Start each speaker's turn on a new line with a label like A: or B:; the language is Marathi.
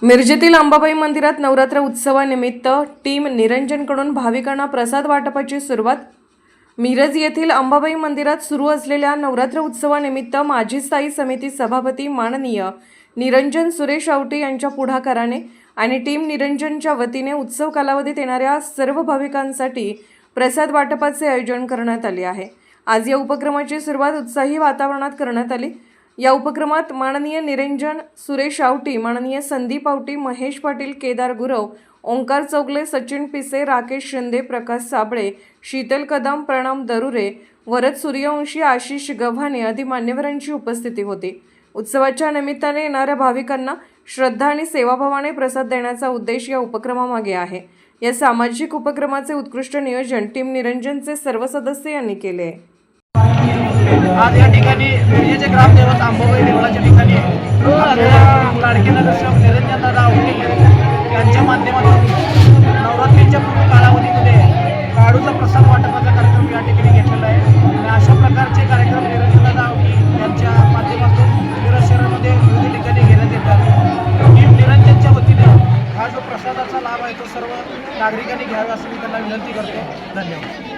A: मिरजेतील अंबाबाई मंदिरात नवरात्र उत्सवानिमित्त टीम निरंजनकडून भाविकांना प्रसाद वाटपाची सुरुवात। मिरज येथील अंबाबाई मंदिरात सुरू असलेल्या नवरात्र उत्सवानिमित्त माजी स्थायी समिती सभापती माननीय निरंजन सुरेश आवटी यांच्या पुढाकाराने आणि टीम निरंजनच्या वतीने उत्सव कालावधीत येणाऱ्या सर्व भाविकांसाठी प्रसाद वाटपाचे आयोजन करण्यात आले आहे। आज या उपक्रमाची सुरुवात उत्साही वातावरणात करण्यात आली। या उपक्रमात माननीय निरंजन सुरेश आवटी, माननीय संदीप आवटी, महेश पाटील, केदार गुरव, ओंकार चौगले, सचिन पिसे, राकेश शिंदे, प्रकाश साबळे, शीतल कदम, प्रणाम दरुरे, वरद सूर्यवंशी, आशिष गव्हाणे आदी मान्यवरांची उपस्थिती होती। उत्सवाच्या निमित्ताने येणाऱ्या भाविकांना श्रद्धा आणि सेवाभावाने प्रसाद देण्याचा उद्देश या उपक्रमामागे आहे। या सामाजिक उपक्रमाचे उत्कृष्ट नियोजन टीम निरंजनचे सर्व सदस्य यांनी केले आहे।
B: आज या ठिकाणी मिरजेचे ग्रामदैवत अंबाबाई देवळाच्या ठिकाणी लाडके नगरसेवक निरंजन दादा आवटी यांच्या माध्यमातून नवरात्रीच्या पूर्व कालावधीमध्ये काढूचा प्रसाद वाटपाचा कार्यक्रम या ठिकाणी घेतलेला आहे आणि अशा प्रकारचे कार्यक्रम निरंजन दादा आवटी यांच्या माध्यमातून मिरज शहरामध्ये विविध ठिकाणी घेण्यात येतात। टीम निरंजनच्या वतीनं हा जो प्रसादाचा लाभ आहे तो सर्व नागरिकांनी घ्यावा असं मी त्यांना विनंती करतो। धन्यवाद।